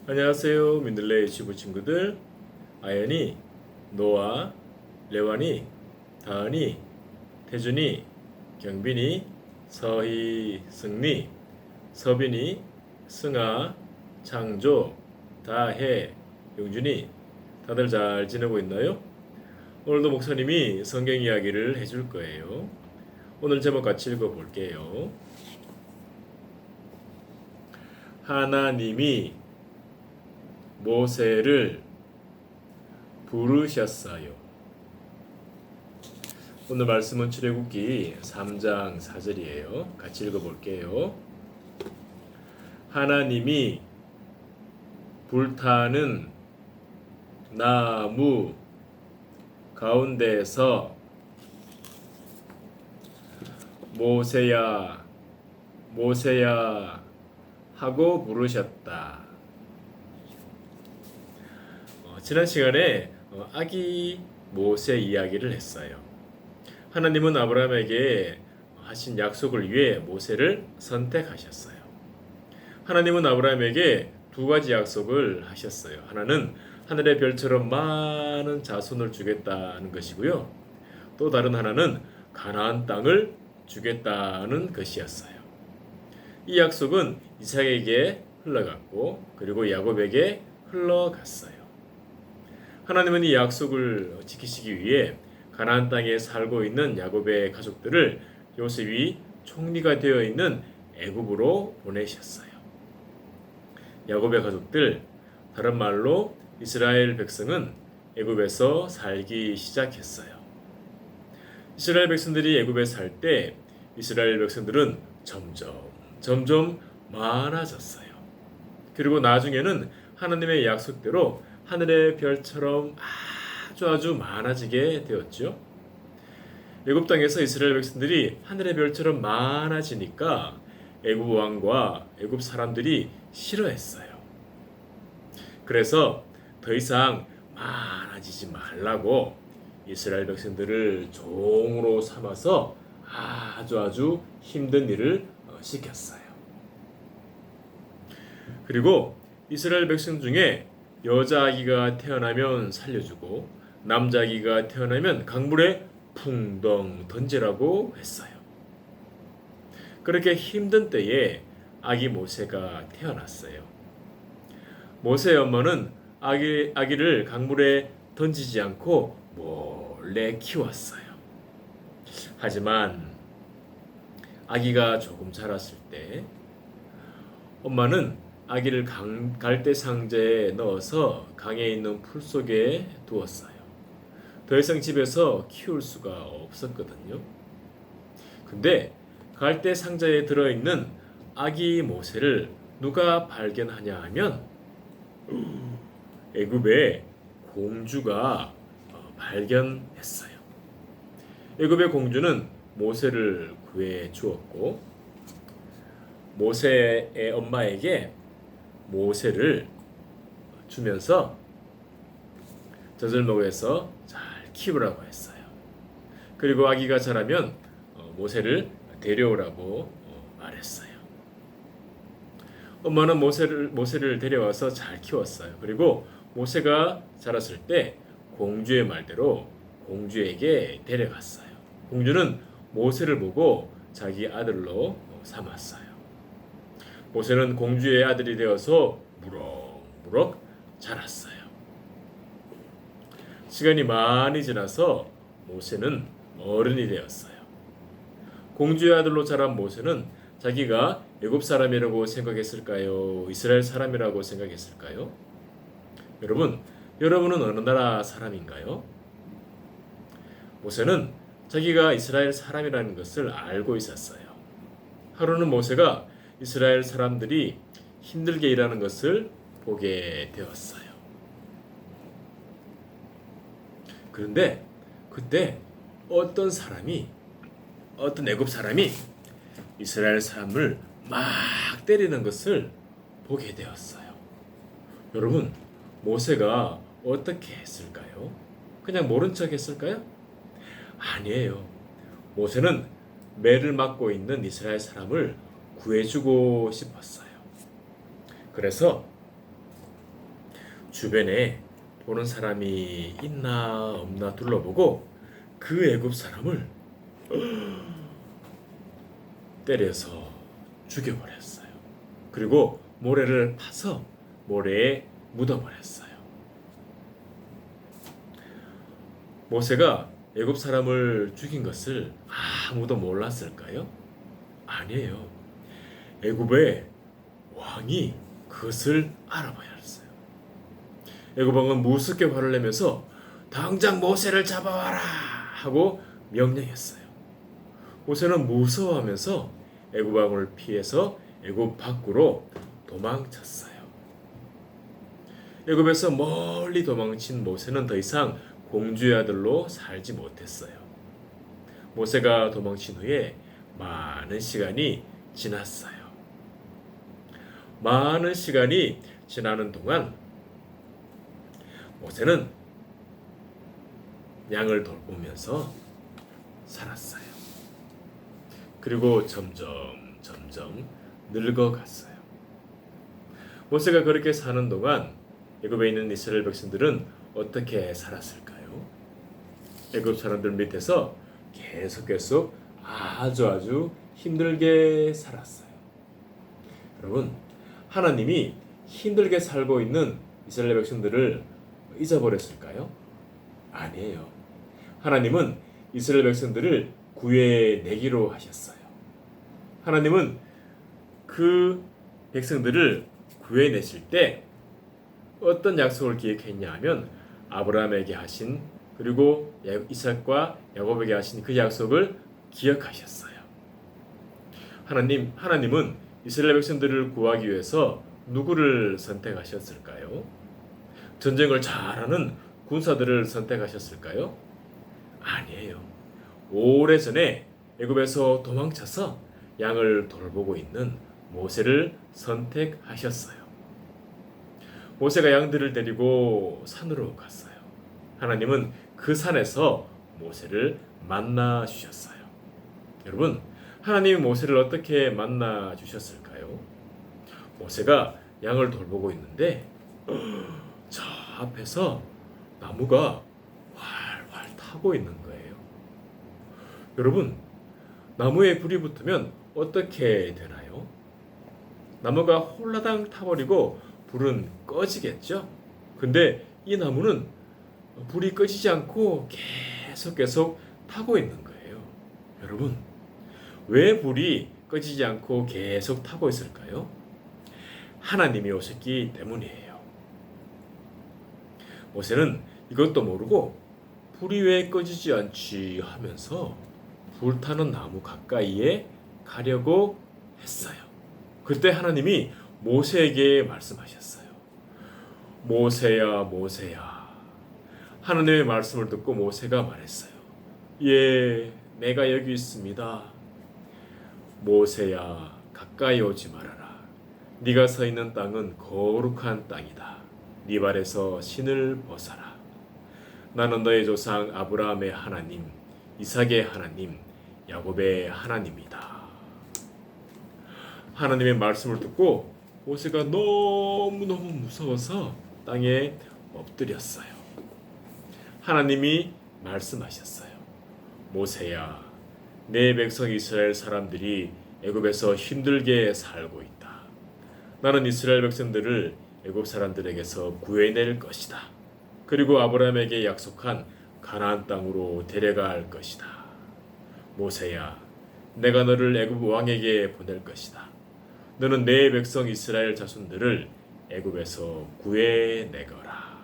안녕하세요. 민들레 유치부 친구들. 아연이, 노아, 레완이, 다은이, 태준이, 경빈이, 서희, 승리, 서빈이, 승아, 창조, 다혜, 용준이 다들 잘 지내고 있나요? 오늘도 목사님이 성경 이야기를 해줄 거예요. 오늘 제목 같이 읽어볼게요. 하나님이 모세를 부르셨어요. 오늘 말씀은 출애굽기 3장 4절이에요. 같이 읽어볼게요. 하나님이 불타는 나무 가운데서 모세야, 모세야 하고 부르셨다. 지난 시간에 아기 모세 이야기를 했어요. 하나님은 아브라함에게 하신 약속을 위해 모세를 선택하셨어요. 하나님은 아브라함에게 두 가지 약속을 하셨어요. 하나는 하늘의 별처럼 많은 자손을 주겠다는 것이고요. 또 다른 하나는 가나안 땅을 주겠다는 것이었어요. 이 약속은 이삭에게 흘러갔고 그리고 야곱에게 흘러갔어요. 하나님은 이 약속을 지키시기 위해 가나안 땅에 살고 있는 야곱의 가족들을 요셉이 총리가 되어 있는 애굽으로 보내셨어요. 야곱의 가족들, 다른 말로 이스라엘 백성은 애굽에서 살기 시작했어요. 이스라엘 백성들이 애굽에 살 때 이스라엘 백성들은 점점 많아졌어요. 그리고 나중에는 하나님의 약속대로 하늘의 별처럼 아주 많아지게 되었죠. 애굽 땅에서 이스라엘 백성들이 하늘의 별처럼 많아지니까 애굽 왕과 애굽 사람들이 싫어했어요. 그래서 더 이상 많아지지 말라고 이스라엘 백성들을 종으로 삼아서 아주 힘든 일을 시켰어요. 그리고 이스라엘 백성 중에 여자아기가 태어나면 살려주고 남자아기가 태어나면 강물에 풍덩 던지라고 했어요. 그렇게 힘든 때에 아기 모세가 태어났어요. 모세의 엄마는 아기를 강물에 던지지 않고 몰래 키웠어요. 하지만 아기가 조금 자랐을 때 엄마는 아기를 갈대 상자에 넣어서 강에 있는 풀 속에 두었어요. 더 이상 집에서 키울 수가 없었거든요. 근데 갈대 상자에 들어있는 아기 모세를 누가 발견하냐 하면 애굽의 공주가 발견했어요. 애굽의 공주는 모세를 구해 주었고 모세의 엄마에게 모세를 주면서 젖을먹여서 잘 키우라고 했어요. 그리고 아기가 자라면 모세를 데려오라고 말했어요. 엄마는 모세를 데려와서 잘 키웠어요. 그리고 모세가 자랐을 때 공주의 말대로 공주에게 데려갔어요. 공주는 모세를 보고 자기 아들로 삼았어요. 모세는 공주의 아들이 되어서 무럭무럭 자랐어요. 시간이 많이 지나서 모세는 어른이 되었어요. 공주의 아들로 자란 모세는 자기가 애굽 사람이라고 생각했을까요? 이스라엘 사람이라고 생각했을까요? 여러분은 어느 나라 사람인가요? 모세는 자기가 이스라엘 사람이라는 것을 알고 있었어요. 하루는 모세가 이스라엘 사람들이 힘들게 일하는 것을 보게 되었어요. 그런데 그때 어떤 애굽 사람이 이스라엘 사람을 막 때리는 것을 보게 되었어요. 여러분, 모세가 어떻게 했을까요? 그냥 모른 척 했을까요? 아니에요. 모세는 매를 맞고 있는 이스라엘 사람을 구해주고 싶었어요. 그래서 주변에 보는 사람이 있나 없나 둘러보고 그 애굽 사람을 때려서 죽여버렸어요. 그리고 모래를 파서 모래에 묻어버렸어요. 모세가 애굽 사람을 죽인 것을 아무도 몰랐을까요? 아니에요. 애굽의 왕이 그것을 알아봐야 했어요. 애굽 왕은 무섭게 화를 내면서 당장 모세를 잡아와라 하고 명령했어요. 모세는 무서워하면서 애굽 왕을 피해서 애굽 밖으로 도망쳤어요. 애굽에서 멀리 도망친 모세는 더 이상 공주의 아들로 살지 못했어요. 모세가 도망친 후에 많은 시간이 지났어요. 많은 시간이 지나는 동안 모세는 양을 돌보면서 살았어요. 그리고 점점 늙어갔어요. 모세가 그렇게 사는 동안 애굽에 있는 이스라엘 백성들은 어떻게 살았을까요? 애굽 사람들 밑에서 계속 아주 힘들게 살았어요. 여러분, 하나님이 힘들게 살고 있는 이스라엘 백성들을 잊어버렸을까요? 아니에요. 하나님은 이스라엘 백성들을 구해내기로 하셨어요. 하나님은 그 백성들을 구해내실 때 어떤 약속을 기억했냐 하면 아브라함에게 하신 그리고 이삭과 야곱에게 하신 그 약속을 기억하셨어요. 하나님은 이스라엘 백성들을 구하기 위해서 누구를 선택하셨을까요? 전쟁을 잘하는 군사들을 선택하셨을까요? 아니에요. 오래전에 애굽에서 도망쳐서 양을 돌보고 있는 모세를 선택하셨어요. 모세가 양들을 데리고 산으로 갔어요. 하나님은 그 산에서 모세를 만나 주셨어요. 여러분, 하나님이 모세를 어떻게 만나 주셨을까요? 모세가 양을 돌보고 있는데 저 앞에서 나무가 활활 타고 있는 거예요. 여러분, 나무에 불이 붙으면 어떻게 되나요? 나무가 홀라당 타버리고 불은 꺼지겠죠? 근데 이 나무는 불이 꺼지지 않고 계속 타고 있는 거예요. 여러분, 왜 불이 꺼지지 않고 계속 타고 있을까요? 하나님이 오셨기 때문이에요. 모세는 이것도 모르고 불이 왜 꺼지지 않지 하면서 불타는 나무 가까이에 가려고 했어요. 그때 하나님이 모세에게 말씀하셨어요. 모세야, 모세야. 하나님의 말씀을 듣고 모세가 말했어요. 예, 내가 여기 있습니다. 모세야, 가까이 오지 말아라. 네가 서 있는 땅은 거룩한 땅이다. 네 발에서 신을 벗어라. 나는 너의 조상 아브라함의 하나님, 이삭의 하나님, 야곱의 하나님이다. 하나님의 말씀을 듣고 모세가 너무너무 무서워서 땅에 엎드렸어요. 하나님이 말씀하셨어요. 모세야, 내 백성 이스라엘 사람들이 애굽에서 힘들게 살고 있다. 나는 이스라엘 백성들을 애굽 사람들에게서 구해낼 것이다. 그리고 아브라함에게 약속한 가나안 땅으로 데려갈 것이다. 모세야, 내가 너를 애굽 왕에게 보낼 것이다. 너는 내 백성 이스라엘 자손들을 애굽에서 구해내거라.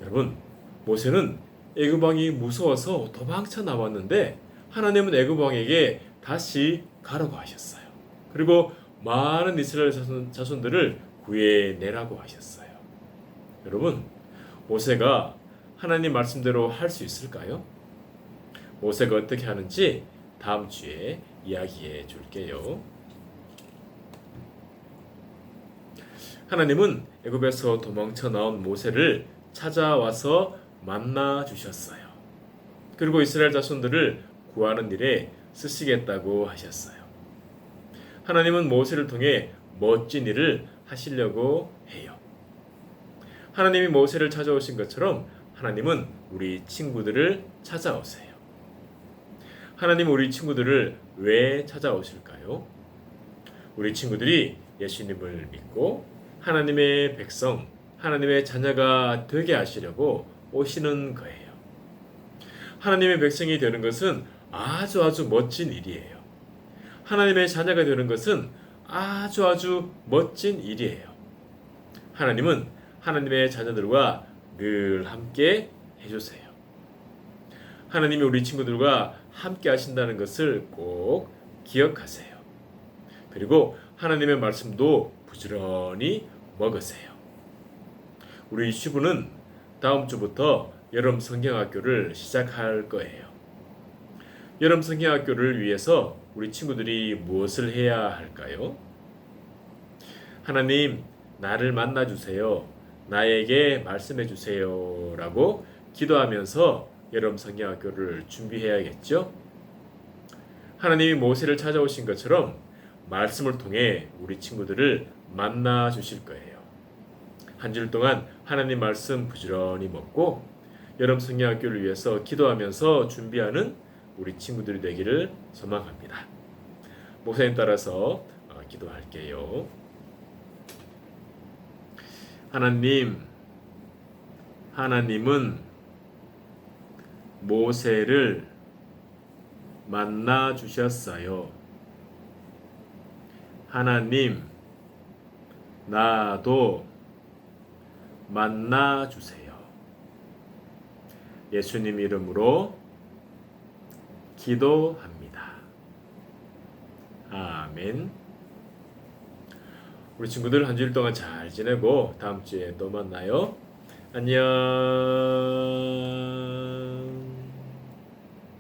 여러분, 모세는 애굽 왕이 무서워서 도망쳐 나왔는데 하나님은 애굽 왕에게 다시 가라고 하셨어요. 그리고 많은 이스라엘 자손들을 구해내라고 하셨어요. 여러분, 모세가 하나님 말씀대로 할 수 있을까요? 모세가 어떻게 하는지 다음 주에 이야기해 줄게요. 하나님은 애굽에서 도망쳐 나온 모세를 찾아와서 만나 주셨어요. 그리고 이스라엘 자손들을 구하는 일에 쓰시겠다고 하셨어요. 하나님은 모세를 통해 멋진 일을 하시려고 해요. 하나님이 모세를 찾아오신 것처럼 하나님은 우리 친구들을 찾아오세요. 하나님은 우리 친구들을 왜 찾아오실까요? 우리 친구들이 예수님을 믿고 하나님의 백성, 하나님의 자녀가 되게 하시려고 오시는 거예요. 하나님의 백성이 되는 것은 아주 멋진 일이에요. 하나님의 자녀가 되는 것은 아주 멋진 일이에요. 하나님은 하나님의 자녀들과 늘 함께 해주세요. 하나님이 우리 친구들과 함께 하신다는 것을 꼭 기억하세요. 그리고 하나님의 말씀도 부지런히 먹으세요. 우리 주부는 다음 주부터 여름 성경학교를 시작할 거예요. 여름 성경학교를 위해서 우리 친구들이 무엇을 해야 할까요? 하나님, 나를 만나주세요. 나에게 말씀해주세요. 라고 기도하면서 여름 성경학교를 준비해야겠죠? 하나님이 모세를 찾아오신 것처럼 말씀을 통해 우리 친구들을 만나 주실 거예요. 한 주일 동안 하나님 말씀 부지런히 먹고 여름 성경학교를 위해서 기도하면서 준비하는 우리 친구들이 되기를 소망합니다. 목사님 따라서 기도할게요. 하나님은 모세를 만나 주셨어요. 하나님, 나도 만나 주세요. 예수님 이름으로 기도합니다. 아멘. 우리 친구들 한 주일 동안 잘 지내고 다음 주에 또 만나요. 안녕.